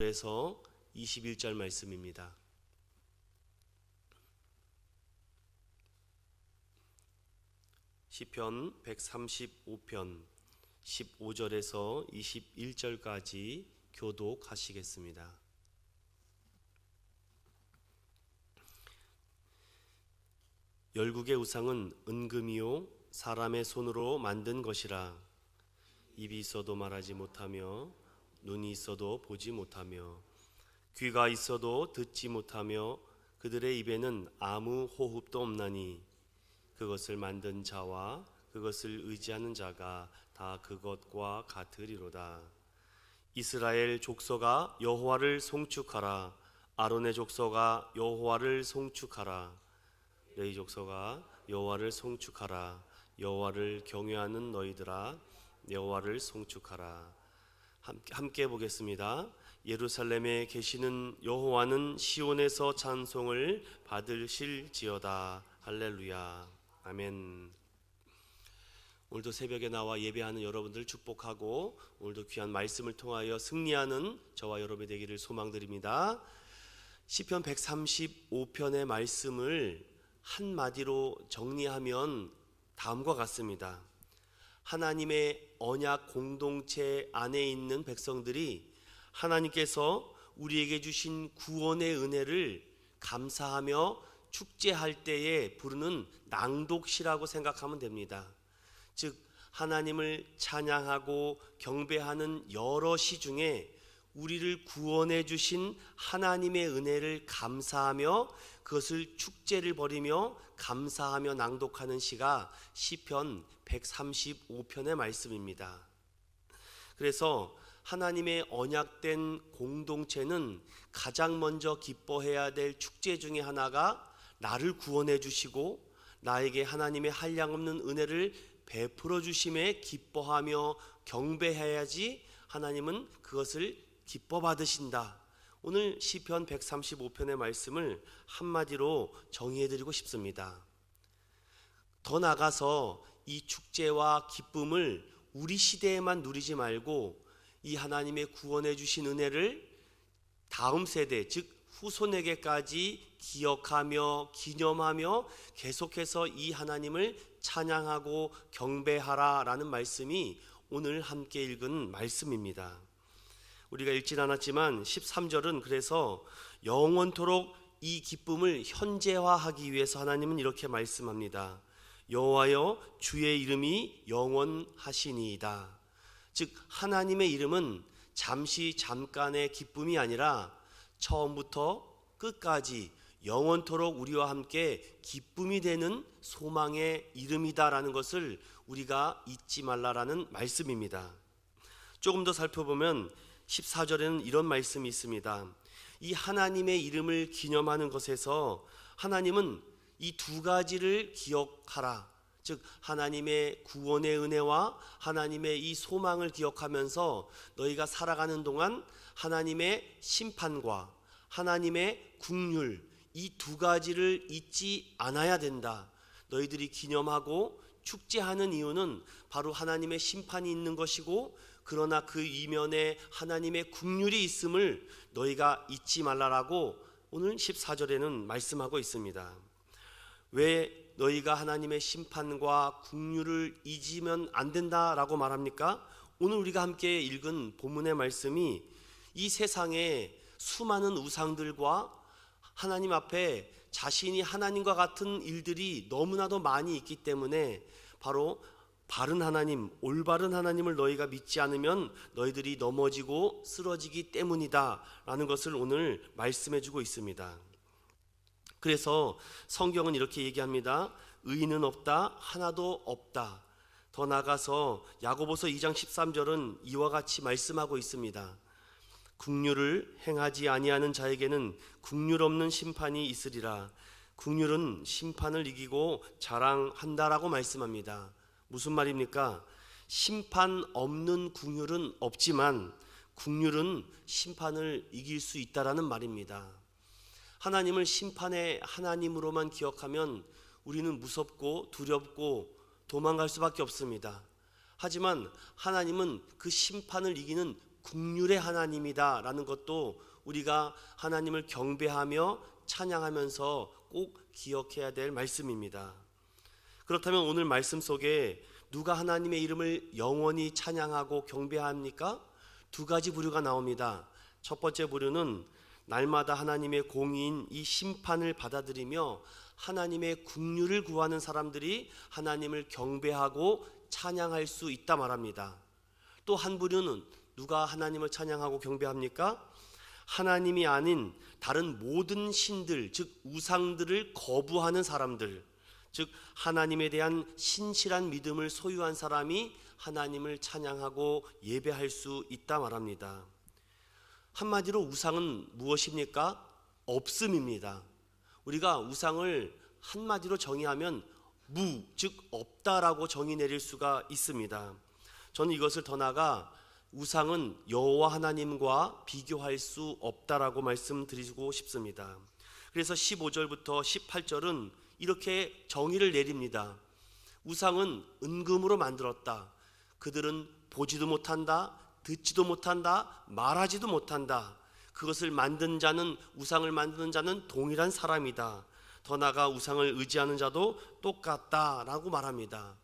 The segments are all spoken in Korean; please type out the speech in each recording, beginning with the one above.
에서 21절 말씀입니다. 시편 135편 15절에서 21절까지 교독하시겠습니다. 열국의 우상은 은금이요 사람의 손으로 만든 것이라. 입이 있어도 말하지 못하며 눈이 있어도 보지 못하며 귀가 있어도 듣지 못하며 그들의 입에는 아무 호흡도 없나니 그것을 만든 자와 그것을 의지하는 자가 다 그것과 같으리로다. 이스라엘 족속아 여호와를 송축하라. 아론의 족속아 여호와를 송축하라. 레위 족속아 여호와를 송축하라. 여호와를 경외하는 너희들아 여호와를 송축하라. 함께 보겠습니다. 예루살렘에 계시는 여호와는 시온에서 찬송을 받으실지어다. 할렐루야. 아멘. 오늘도 새벽에 나와 예배하는 여러분들 축복하고 오늘도 귀한 말씀을 통하여 승리하는 저와 여러분이 되기를 소망드립니다. 시편 135편의 말씀을 한마디로 정리하면 다음과 같습니다. 하나님의 언약 공동체 안에 있는 백성들이 하나님께서 우리에게 주신 구원의 은혜를 감사하며 축제할 때에 부르는 낭독시라고 생각하면 됩니다. 즉 하나님을 찬양하고 경배하는 여러 시 중에 우리를 구원해 주신 하나님의 은혜를 감사하며 그것을 축제를 벌이며 감사하며 낭독하는 시가 시편 135편의 말씀입니다. 그래서 하나님의 언약된 공동체는 가장 먼저 기뻐해야 될 축제 중에 하나가 나를 구원해 주시고 나에게 하나님의 한량없는 은혜를 베풀어 주심에 기뻐하며 경배해야지 하나님은 그것을 기뻐 받으신다. 오늘 시편 135편의 말씀을 한마디로 정의해드리고 싶습니다. 더 나아가서 이 축제와 기쁨을 우리 시대에만 누리지 말고 이 하나님의 구원해 주신 은혜를 다음 세대 즉 후손에게까지 기억하며 기념하며 계속해서 이 하나님을 찬양하고 경배하라라는 말씀이 오늘 함께 읽은 말씀입니다. 우리가 읽진 않았지만 13절은 그래서 영원토록 이 기쁨을 현재화하기 위해서 하나님은 이렇게 말씀합니다. 여호와여 주의 이름이 영원하시니이다. 즉 하나님의 이름은 잠깐의 기쁨이 아니라 처음부터 끝까지 영원토록 우리와 함께 기쁨이 되는 소망의 이름이다라는 것을 우리가 잊지 말라라는 말씀입니다. 조금 더 살펴보면 14절에는 이런 말씀이 있습니다. 이 하나님의 이름을 기념하는 것에서 하나님은 이 두 가지를 기억하라. 즉 하나님의 구원의 은혜와 하나님의 이 소망을 기억하면서 너희가 살아가는 동안 하나님의 심판과 하나님의 긍휼 이 두 가지를 잊지 않아야 된다. 너희들이 기념하고 축제하는 이유는 바로 하나님의 심판이 있는 것이고 그러나 그 이면에 하나님의 긍휼이 있음을 너희가 잊지 말라라고 오늘 14절에는 말씀하고 있습니다. 왜 너희가 하나님의 심판과 긍휼을 잊으면 안 된다라고 말합니까? 오늘 우리가 함께 읽은 본문의 말씀이 이 세상에 수많은 우상들과 하나님 앞에 자신이 하나님과 같은 일들이 너무나도 많이 있기 때문에 바로 바른 하나님, 올바른 하나님을 너희가 믿지 않으면 너희들이 넘어지고 쓰러지기 때문이다 라는 것을 오늘 말씀해 주고 있습니다. 그래서 성경은 이렇게 얘기합니다. 의인은 없다, 하나도 없다. 더 나아가서 야고보서 2장 13절은 이와 같이 말씀하고 있습니다. 긍휼을 행하지 아니하는 자에게는 긍휼 없는 심판이 있으리라. 긍휼은 심판을 이기고 자랑한다라고 말씀합니다. 무슨 말입니까? 심판 없는 긍휼은 없지만 긍휼은 심판을 이길 수 있다라는 말입니다. 하나님을 심판의 하나님으로만 기억하면 우리는 무섭고 두렵고 도망갈 수밖에 없습니다. 하지만 하나님은 그 심판을 이기는 국률의 하나님이다라는 것도 우리가 하나님을 경배하며 찬양하면서 꼭 기억해야 될 말씀입니다. 그렇다면 오늘 말씀 속에 누가 하나님의 이름을 영원히 찬양하고 경배합니까? 두 가지 부류가 나옵니다. 첫 번째 부류는 날마다 하나님의 공의인 이 심판을 받아들이며 하나님의 긍휼을 구하는 사람들이 하나님을 경배하고 찬양할 수 있다 말합니다. 또 한 부류는 누가 하나님을 찬양하고 경배합니까? 하나님이 아닌 다른 모든 신들, 즉 우상들을 거부하는 사람들, 즉 하나님에 대한 신실한 믿음을 소유한 사람이 하나님을 찬양하고 예배할 수 있다 말합니다. 한마디로 우상은 무엇입니까? 없음입니다. 우리가 우상을 한마디로 정의하면 즉 없다라고 정의 내릴 수가 있습니다. 저는 이것을 더 나아가 우상은 여호와 하나님과 비교할 수 없다라고 말씀드리고 싶습니다. 그래서 15절부터 18절은 이렇게 정의를 내립니다. 우상은 은금으로 만들었다. 그들은 보지도 못한다, 듣지도 못한다, 말하지도 못한다. 그것을 만든 자는, 우상을 만드는 자는 동일한 사람이다. 더 나아가 우상을 의지하는 자도 똑같다라고 말합니다.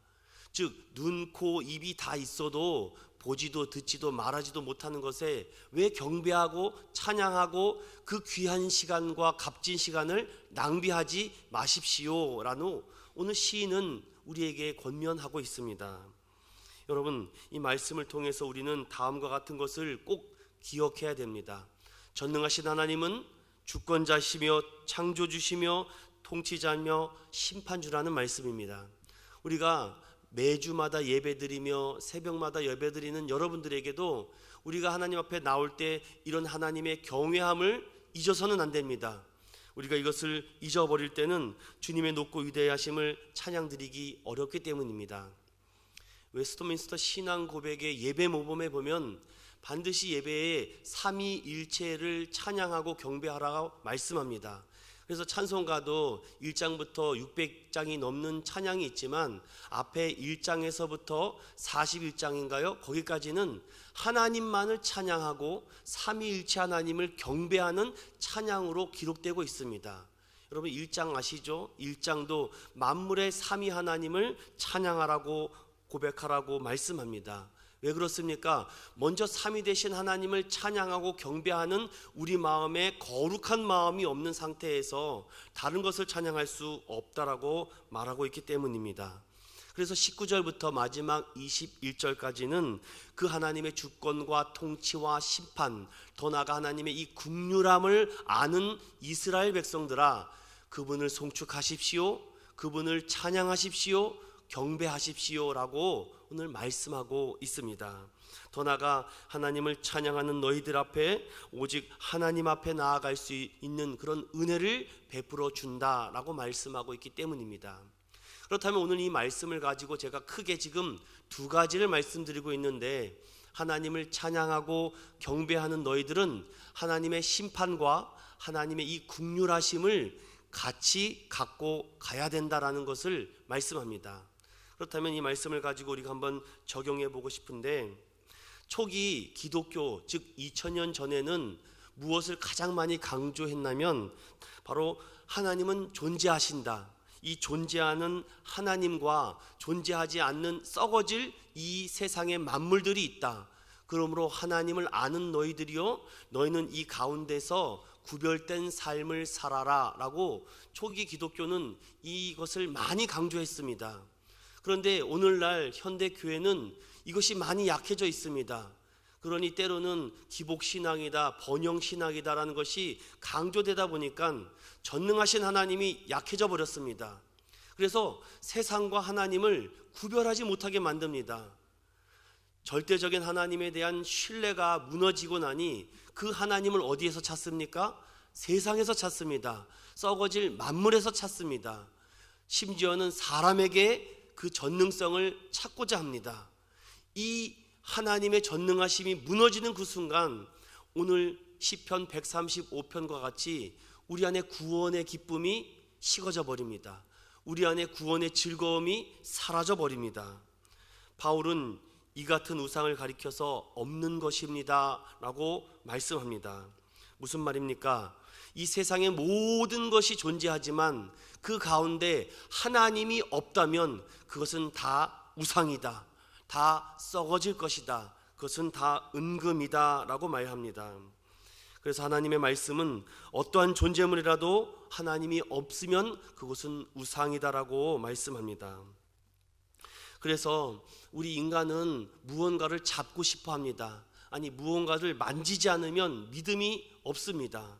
즉 눈, 코, 입이 다 있어도 보지도 듣지도 말하지도 못하는 것에 왜 경배하고 찬양하고 그 귀한 시간과 값진 시간을 낭비하지 마십시오라는 오늘 시인은 우리에게 권면하고 있습니다. 여러분, 이 말씀을 통해서 우리는 다음과 같은 것을 꼭 기억해야 됩니다. 전능하신 하나님은 주권자시며 창조주시며 통치자며 심판주라는 말씀입니다. 우리가 매주마다 예배드리며 새벽마다 예배드리는 여러분들에게도 우리가 하나님 앞에 나올 때 이런 하나님의 경외함을 잊어서는 안 됩니다. 우리가 이것을 잊어버릴 때는 주님의 높고 위대하심을 찬양드리기 어렵기 때문입니다. 웨스트민스터 신앙 고백의 예배 모범에 보면 반드시 예배에 삼위일체를 찬양하고 경배하라고 말씀합니다. 그래서 찬송가도 1장부터 600장이 넘는 찬양이 있지만 앞에 1장에서부터 41장인가요? 거기까지는 하나님만을 찬양하고 삼위일체 하나님을 경배하는 찬양으로 기록되고 있습니다. 여러분 1장 아시죠? 1장도 만물의 삼위 하나님을 찬양하라고 고백하라고 말씀합니다. 왜 그렇습니까? 먼저 삼위 되신 하나님을 찬양하고 경배하는 우리 마음에 거룩한 마음이 없는 상태에서 다른 것을 찬양할 수 없다라고 말하고 있기 때문입니다. 그래서 19절부터 마지막 21절까지는 그 하나님의 주권과 통치와 심판, 더 나아가 하나님의 이 긍휼함을 아는 이스라엘 백성들아, 그분을 송축하십시오, 그분을 찬양하십시오, 경배하십시오라고 오늘 말씀하고 있습니다. 더 나아가 하나님을 찬양하는 너희들 앞에 오직 하나님 앞에 나아갈 수 있는 그런 은혜를 베풀어 준다라고 말씀하고 있기 때문입니다. 그렇다면 오늘 이 말씀을 가지고 제가 크게 지금 두 가지를 말씀드리고 있는데, 하나님을 찬양하고 경배하는 너희들은 하나님의 심판과 하나님의 이 긍휼하심을 같이 갖고 가야 된다라는 것을 말씀합니다. 그렇다면 이 말씀을 가지고 우리가 한번 적용해 보고 싶은데, 초기 기독교 즉 2000년 전에는 무엇을 가장 많이 강조했냐면 바로 하나님은 존재하신다, 이 존재하는 하나님과 존재하지 않는 썩어질 이 세상의 만물들이 있다. 그러므로 하나님을 아는 너희들이요, 너희는 이 가운데서 구별된 삶을 살아라 라고 초기 기독교는 이것을 많이 강조했습니다. 그런데 오늘날 현대교회는 이것이 많이 약해져 있습니다. 그러니 때로는 기복신앙이다, 번영신앙이다라는 것이 강조되다 보니까 전능하신 하나님이 약해져 버렸습니다. 그래서 세상과 하나님을 구별하지 못하게 만듭니다. 절대적인 하나님에 대한 신뢰가 무너지고 나니 그 하나님을 어디에서 찾습니까? 세상에서 찾습니다. 썩어질 만물에서 찾습니다. 심지어는 사람에게 그 전능성을 찾고자 합니다. 이 하나님의 전능하심이 무너지는 그 순간 오늘 시편 135편과 같이 우리 안에 구원의 기쁨이 식어져 버립니다. 우리 안에 구원의 즐거움이 사라져 버립니다. 바울은 이 같은 우상을 가리켜서 없는 것입니다 라고 말씀합니다. 무슨 말입니까? 이 세상의 모든 것이 존재하지만 그 가운데 하나님이 없다면 그것은 다 우상이다, 다 썩어질 것이다, 그것은 다 은금이다 라고 말합니다. 그래서 하나님의 말씀은 어떠한 존재물이라도 하나님이 없으면 그것은 우상이다라고 말씀합니다. 그래서 우리 인간은 무언가를 잡고 싶어 합니다. 아니, 무언가를 만지지 않으면 믿음이 없습니다.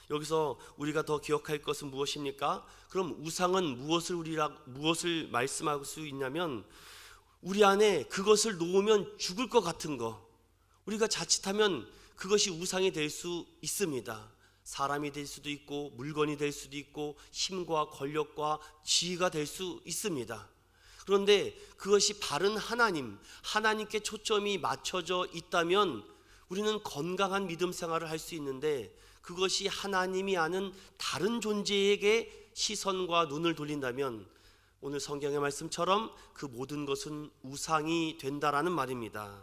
여기서 우리가 더 기억할 것은 무엇입니까? 그럼 우상은 무엇을 말씀할 수 있냐면, 우리 안에 그것을 놓으면 죽을 것 같은 거, 우리가 자칫하면 그것이 우상이 될 수 있습니다. 사람이 될 수도 있고 물건이 될 수도 있고 힘과 권력과 지위가 될 수 있습니다. 그런데 그것이 바른 하나님께 초점이 맞춰져 있다면 우리는 건강한 믿음 생활을 할 수 있는데, 그것이 하나님이 아는 다른 존재에게 시선과 눈을 돌린다면 오늘 성경의 말씀처럼 그 모든 것은 우상이 된다라는 말입니다.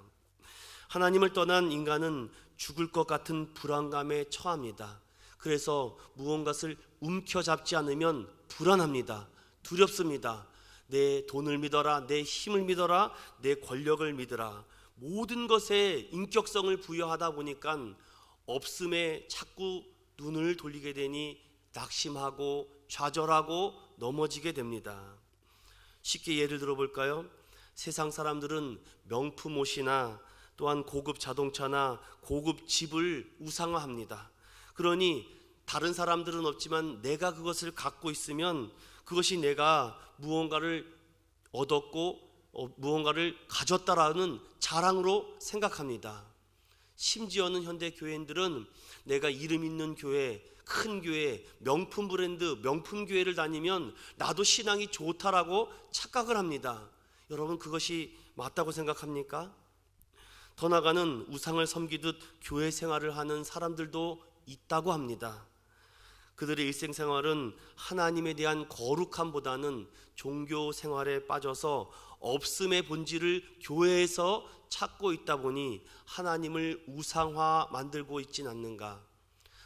하나님을 떠난 인간은 죽을 것 같은 불안감에 처합니다. 그래서 무언가를 움켜잡지 않으면 불안합니다. 두렵습니다. 내 돈을 믿어라, 내 힘을 믿어라, 내 권력을 믿어라. 모든 것에 인격성을 부여하다 보니까 없음에 자꾸 눈을 돌리게 되니 낙심하고 좌절하고 넘어지게 됩니다. 쉽게 예를 들어 볼까요? 세상 사람들은 명품 옷이나 또한 고급 자동차나 고급 집을 우상화합니다. 그러니 다른 사람들은 없지만 내가 그것을 갖고 있으면 그것이 내가 무언가를 얻었고 무언가를 가졌다라는 자랑으로 생각합니다. 심지어는 현대 교회인들은 내가 이름 있는 교회, 큰 교회, 명품 브랜드, 명품 교회를 다니면 나도 신앙이 좋다라고 착각을 합니다. 여러분, 그것이 맞다고 생각합니까? 더 나아가는 우상을 섬기듯 교회 생활을 하는 사람들도 있다고 합니다. 그들의 일생생활은 하나님에 대한 거룩함보다는 종교 생활에 빠져서 없음의 본질을 교회에서 찾고 있다 보니 하나님을 우상화 만들고 있진 않는가.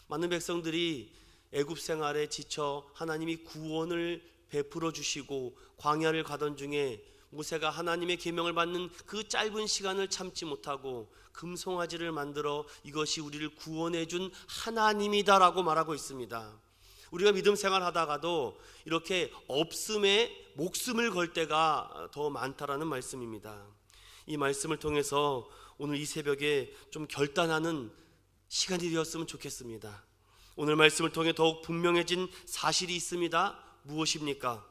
많은 백성들이 애굽 생활에 지쳐 하나님이 구원을 베풀어 주시고 광야를 가던 중에 모세가 하나님의 계명을 받는 그 짧은 시간을 참지 못하고 금송아지를 만들어 이것이 우리를 구원해 준 하나님이다라고 말하고 있습니다. 우리가 믿음 생활하다가도 이렇게 없음에 목숨을 걸 때가 더 많다라는 말씀입니다. 이 말씀을 통해서 오늘 이 새벽에 좀 결단하는 시간이 되었으면 좋겠습니다. 오늘 말씀을 통해 더욱 분명해진 사실이 있습니다. 무엇입니까?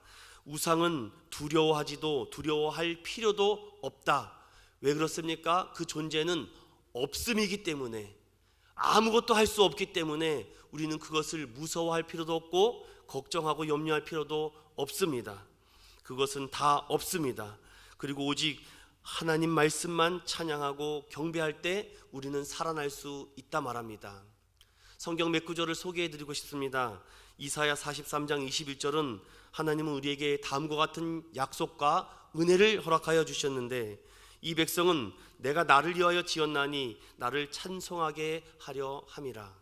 우상은 두려워할 필요도 없다. 왜 그렇습니까? 그 존재는 없음이기 때문에, 아무것도 할 수 없기 때문에 우리는 그것을 무서워할 필요도 없고 걱정하고 염려할 필요도 없습니다. 그것은 다 없습니다. 그리고 오직 하나님 말씀만 찬양하고 경배할 때 우리는 살아날 수 있다 말합니다. 성경 몇 구절을 소개해드리고 싶습니다. 이사야 43장 21절은 하나님은 우리에게 다음과 같은 약속과 은혜를 허락하여 주셨는데, 이 백성은 내가 나를 위하여 지었나니 나를 찬송하게 하려 함이라.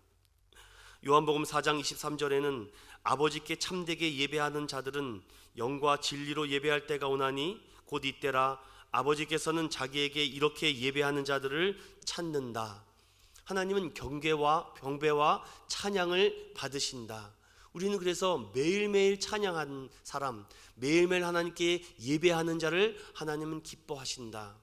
요한복음 4장 23절에는 아버지께 참되게 예배하는 자들은 영과 진리로 예배할 때가 오나니 곧 이때라. 아버지께서는 자기에게 이렇게 예배하는 자들을 찾는다. 하나님은 경배와 찬양을 받으신다. 우리는 그래서 매일매일 찬양하는 사람, 매일매일 하나님께 예배하는 자를 하나님은 기뻐하신다.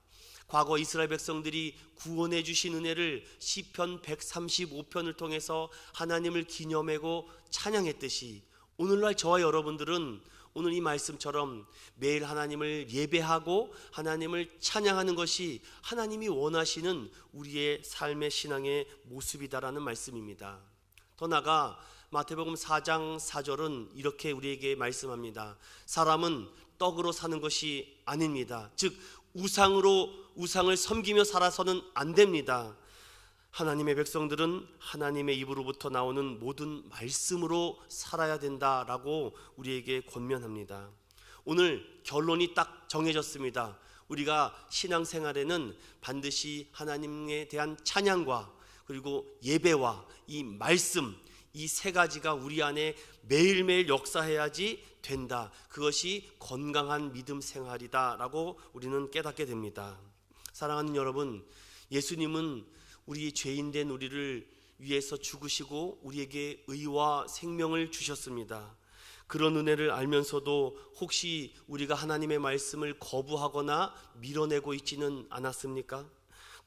과거 이스라엘 백성들이 구원해 주신 은혜를 시편 135편을 통해서 하나님을 기념하고 찬양했듯이, 오늘날 저와 여러분들은 오늘 이 말씀처럼 매일 하나님을 예배하고 하나님을 찬양하는 것이 하나님이 원하시는 우리의 삶의 신앙의 모습이다라는 말씀입니다. 더 나아가 마태복음 4장 4절은 이렇게 우리에게 말씀합니다. 사람은 떡으로 사는 것이 아닙니다. 즉 우상을 섬기며 살아서는 안 됩니다. 하나님의 백성들은 하나님의 입으로부터 나오는 모든 말씀으로 살아야 된다라고 우리에게 권면합니다. 오늘 결론이 딱 정해졌습니다. 우리가 신앙생활에는 반드시 하나님에 대한 찬양과 그리고 예배와 이 말씀, 이 세 가지가 우리 안에 매일매일 역사해야지 된다. 그것이 건강한 믿음 생활이다 라고 우리는 깨닫게 됩니다. 사랑하는 여러분, 예수님은 우리 죄인된 우리를 위해서 죽으시고 우리에게 의와 생명을 주셨습니다. 그런 은혜를 알면서도 혹시 우리가 하나님의 말씀을 거부하거나 밀어내고 있지는 않았습니까?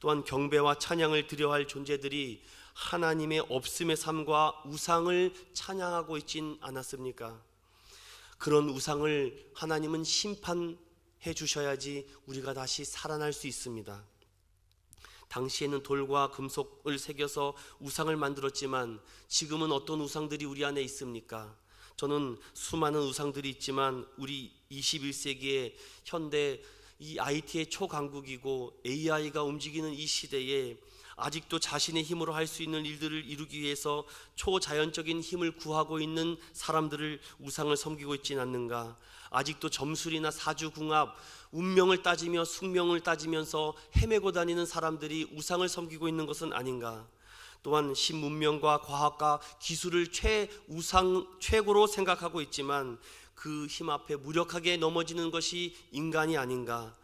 또한 경배와 찬양을 드려야 할 존재들이 하나님의 없음의 삶과 우상을 찬양하고 있진 않았습니까? 그런 우상을 하나님은 심판해 주셔야지 우리가 다시 살아날 수 있습니다. 당시에는 돌과 금속을 새겨서 우상을 만들었지만 지금은 어떤 우상들이 우리 안에 있습니까? 저는 수많은 우상들이 있지만 우리 21세기의 현대 이 IT의 초강국이고 AI가 움직이는 이 시대에 아직도 자신의 힘으로 할 수 있는 일들을 이루기 위해서 초자연적인 힘을 구하고 있는 사람들을 우상을 섬기고 있지는 않는가? 아직도 점술이나 사주궁합, 운명을 따지며 숙명을 따지면서 헤매고 다니는 사람들이 우상을 섬기고 있는 것은 아닌가? 또한 신문명과 과학과 기술을 최고로 생각하고 있지만 그 힘 앞에 무력하게 넘어지는 것이 인간이 아닌가?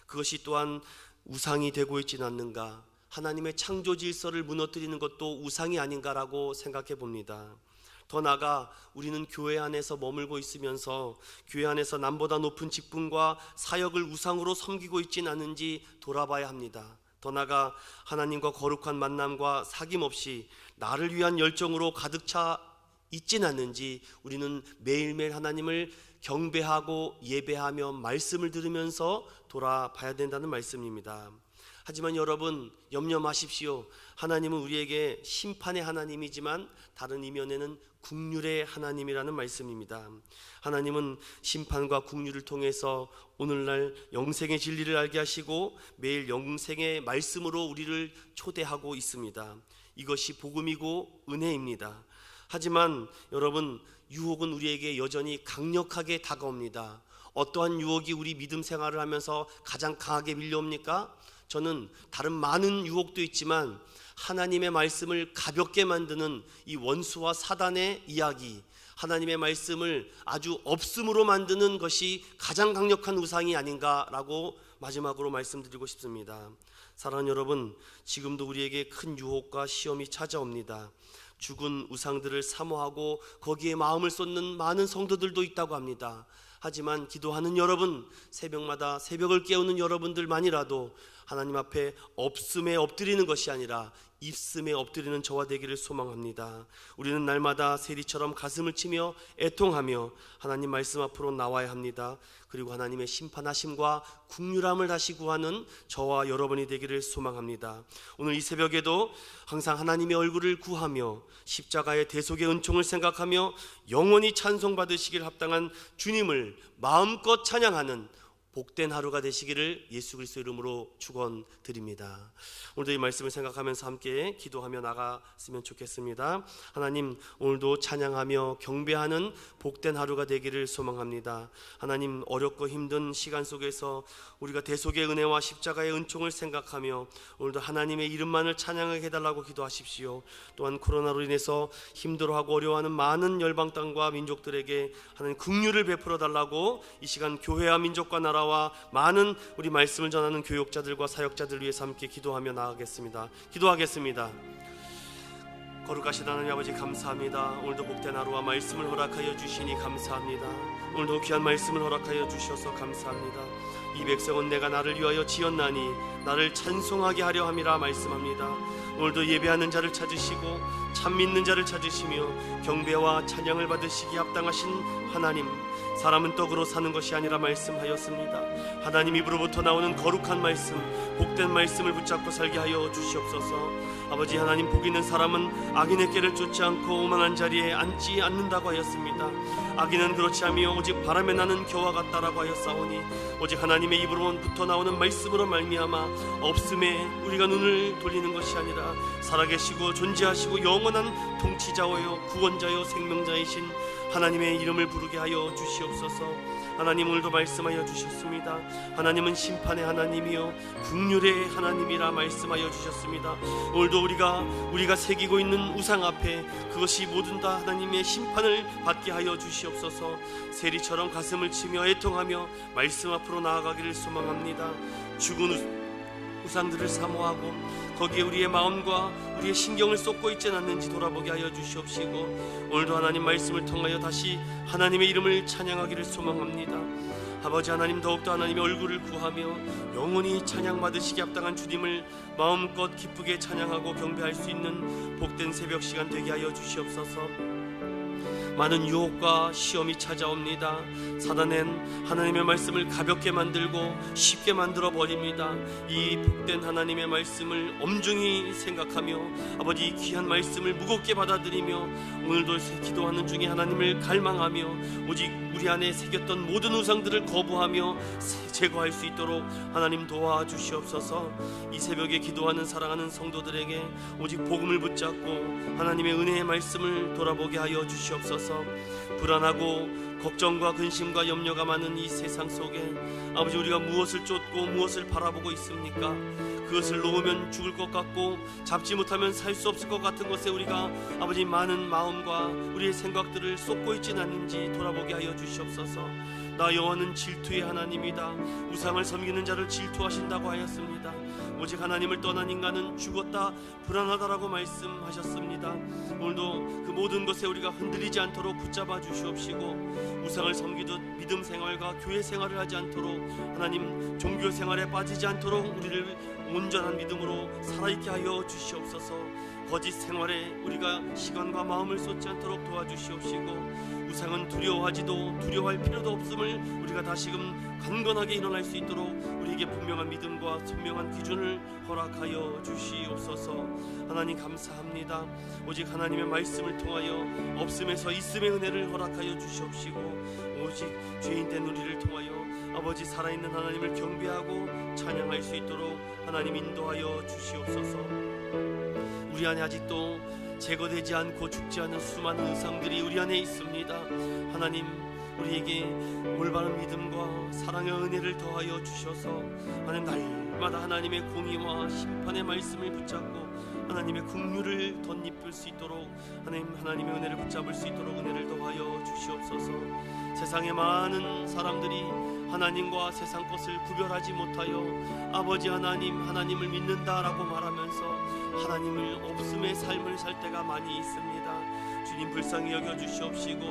그것이 또한 우상이 되고 있지는 않는가? 하나님의 창조 질서를 무너뜨리는 것도 우상이 아닌가라고 생각해 봅니다. 더 나아가 우리는 교회 안에서 머물고 있으면서 교회 안에서 남보다 높은 직분과 사역을 우상으로 섬기고 있지는 않은지 돌아봐야 합니다. 더 나아가 하나님과 거룩한 만남과 사귐 없이 나를 위한 열정으로 가득 차 있지는 않는지 우리는 매일매일 하나님을 경배하고 예배하며 말씀을 들으면서 돌아봐야 된다는 말씀입니다. 하지만 여러분 염려 마십시오. 하나님은 우리에게 심판의 하나님이지만 다른 이면에는 긍휼의 하나님이라는 말씀입니다. 하나님은 심판과 긍휼을 통해서 오늘날 영생의 진리를 알게 하시고 매일 영생의 말씀으로 우리를 초대하고 있습니다. 이것이 복음이고 은혜입니다. 하지만 여러분 유혹은 우리에게 여전히 강력하게 다가옵니다. 어떠한 유혹이 우리 믿음 생활을 하면서 가장 강하게 밀려옵니까? 저는 다른 많은 유혹도 있지만 하나님의 말씀을 가볍게 만드는 이 원수와 사단의 이야기, 하나님의 말씀을 아주 없음으로 만드는 것이 가장 강력한 우상이 아닌가라고 마지막으로 말씀드리고 싶습니다. 사랑하는 여러분, 지금도 우리에게 큰 유혹과 시험이 찾아옵니다. 죽은 우상들을 사모하고 거기에 마음을 쏟는 많은 성도들도 있다고 합니다. 하지만 기도하는 여러분, 새벽마다 새벽을 깨우는 여러분들만이라도 하나님 앞에 없음에 엎드리는 것이 아니라 입음에 엎드리는 저와 되기를 소망합니다. 우리는 날마다 세리처럼 가슴을 치며 애통하며 하나님 말씀 앞으로 나와야 합니다. 그리고 하나님의 심판하심과 긍휼함을 다시 구하는 저와 여러분이 되기를 소망합니다. 오늘 이 새벽에도 항상 하나님의 얼굴을 구하며 십자가의 대속의 은총을 생각하며 영원히 찬송받으시길 합당한 주님을 마음껏 찬양하는 복된 하루가 되시기를 예수 그리스도 이름으로 축원드립니다. 오늘도 이 말씀을 생각하면서 함께 기도하며 나갔으면 좋겠습니다. 하나님, 오늘도 찬양하며 경배하는 복된 하루가 되기를 소망합니다. 하나님, 어렵고 힘든 시간 속에서 우리가 대속의 은혜와 십자가의 은총을 생각하며 오늘도 하나님의 이름만을 찬양하게 해달라고 기도하십시오. 또한 코로나로 인해서 힘들어하고 어려워하는 많은 열방 땅과 민족들에게 하나님 긍휼을 베풀어 달라고 이 시간 교회와 민족과 나라와 많은 우리 말씀을 전하는 교육자들과 사역자들 위해서 함께 기도하며 나아가겠습니다. 기도하겠습니다. 거룩하신 하나님 아버지, 감사합니다. 오늘도 복된 하루와 말씀을 허락하여 주시니 감사합니다. 오늘도 귀한 말씀을 허락하여 주셔서 감사합니다. 이 백성은 내가 나를 위하여 지었나니 나를 찬송하게 하려 함이라 말씀합니다. 오늘도 예배하는 자를 찾으시고 참 믿는 자를 찾으시며 경배와 찬양을 받으시기 합당하신 하나님, 사람은 떡으로 사는 것이 아니라 말씀하였습니다. 하나님 입으로부터 나오는 거룩한 말씀, 복된 말씀을 붙잡고 살게 하여 주시옵소서. 아버지 하나님, 복 있는 사람은 악인의 길을 쫓지 않고 오만한 자리에 앉지 않는다고 하였습니다. 악인은 그렇지 않으며 오직 바람에 나는 겨와 같다라고 하였사오니 오직 하나님의 입으로부터 나오는 말씀으로 말미암아 없음에 우리가 눈을 돌리는 것이 아니라 살아계시고 존재하시고 영원한 통치자요 구원자요 생명자이신 하나님의 이름을 부르게 하여 주시옵소서. 하나님, 오늘도 말씀하여 주셨습니다. 하나님은 심판의 하나님이요 긍휼의 하나님이라 말씀하여 주셨습니다. 오늘도 우리가 새기고 있는 우상 앞에 그것이 모든 다 하나님의 심판을 받게 하여 주시옵소서. 세리처럼 가슴을 치며 애통하며 말씀 앞으로 나아가기를 소망합니다. 죽은 우상들을 사모하고 거기에 우리의 마음과 우리의 신경을 쏟고 있지 않는지 돌아보게 하여 주시옵시고 오늘도 하나님 말씀을 통하여 다시 하나님의 이름을 찬양하기를 소망합니다. 아버지 하나님, 더욱더 하나님의 얼굴을 구하며 영원히 찬양받으시기 합당한 주님을 마음껏 기쁘게 찬양하고 경배할 수 있는 복된 새벽 시간 되게 하여 주시옵소서. 많은 유혹과 시험이 찾아옵니다. 사단은 하나님의 말씀을 가볍게 만들고 쉽게 만들어 버립니다. 이 복된 하나님의 말씀을 엄중히 생각하며 아버지 귀한 말씀을 무겁게 받아들이며 오늘도 기도하는 중에 하나님을 갈망하며 오직 우리 안에 새겼던 모든 우상들을 거부하며 제거할 수 있도록 하나님 도와주시옵소서. 이 새벽에 기도하는 사랑하는 성도들에게 오직 복음을 붙잡고 하나님의 은혜의 말씀을 돌아보게 하여 주시옵소서. 불안하고 걱정과 근심과 염려가 많은 이 세상 속에 아버지, 우리가 무엇을 쫓고 무엇을 바라보고 있습니까? 그것을 놓으면 죽을 것 같고 잡지 못하면 살 수 없을 것 같은 것에 우리가 아버지 많은 마음과 우리의 생각들을 쏟고 있지는 않는지 돌아보게 하여 주시옵소서. 나 여호와는 질투의 하나님이다. 우상을 섬기는 자를 질투하신다고 하였습니다. 오직 하나님을 떠난 인간은 죽었다, 불안하다라고 말씀하셨습니다. 오늘도 그 모든 것에 우리가 흔들리지 않도록 붙잡아 주시옵시고 우상을 섬기듯 믿음 생활과 교회 생활을 하지 않도록 하나님 종교 생활에 빠지지 않도록 우리를 온전한 믿음으로 살아있게 하여 주시옵소서. 거짓 생활에 우리가 시간과 마음을 쏟지 않도록 도와주시옵시고 우상은 두려워할 필요도 없음을 우리가 다시금 강건하게 일어날 수 있도록 우리에게 분명한 믿음과 선명한 기준을 허락하여 주시옵소서. 하나님 감사합니다. 오직 하나님의 말씀을 통하여 없음에서 있음의 은혜를 허락하여 주시옵시고 오직 죄인된 우리를 통하여 아버지 살아있는 하나님을 경배하고 찬양할 수 있도록 하나님 인도하여 주시옵소서. 우리 안에 아직도 제거되지 않고 죽지 않은 수많은 우상들이 우리 안에 있습니다. 하나님, 우리에게 올바른 믿음과 사랑의 은혜를 더하여 주셔서 하나님 날마다 하나님의 공의와 심판의 말씀을 붙잡고 하나님의 긍휼을 덧입을 수 있도록 하나님의 은혜를 붙잡을 수 있도록 은혜를 더하여 주시옵소서. 세상에 많은 사람들이 하나님과 세상 것을 구별하지 못하여 아버지 하나님을 믿는다라고 말하면서 하나님을 없음의 삶을 살 때가 많이 있습니다. 주님 불쌍히 여겨 주시옵시고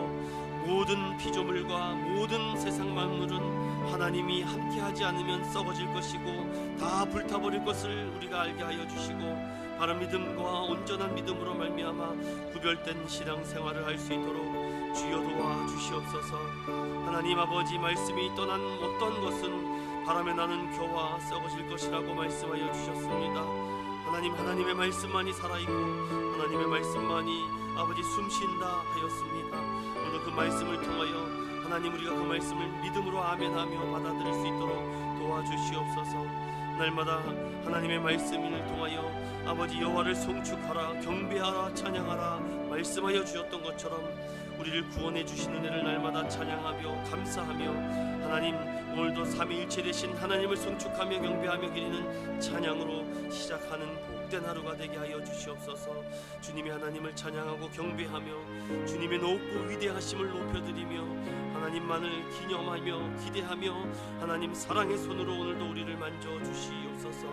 모든 피조물과 모든 세상 만물은 하나님이 함께하지 않으면 썩어질 것이고 다 불타버릴 것을 우리가 알게 하여 주시고 바른 믿음과 온전한 믿음으로 말미암아 구별된 신앙생활을 할 수 있도록 주여 도와 주시옵소서. 하나님 아버지, 말씀이 떠난 어떤 것은 바람에 나는 겨와 썩어질 것이라고 말씀하여 주셨습니다. 하나님의 말씀만이 살아있고 하나님의 말씀만이 아버지 숨쉰다 하였습니다. 오늘 그 말씀을 통하여 하나님, 우리가 그 말씀을 믿음으로 아멘하며 받아들일 수 있도록 도와주시옵소서. 날마다 하나님의 말씀을 통하여 아버지 여호와를 송축하라, 경배하라, 찬양하라 말씀하여 주셨던 것처럼 우리를 구원해 주신 은혜를 날마다 찬양하며 감사하며 하나님, 오늘도 삼위일체 되신 하나님을 송축하며 경배하며 기리는 찬양으로 시작하는 복된 하루가 되게 하여 주시옵소서. 주님의 하나님을 찬양하고 경배하며 주님의 높고 위대하심을 높여드리며 하나님만을 기념하며 기대하며 하나님 사랑의 손으로 오늘도 우리를 만져 주시옵소서.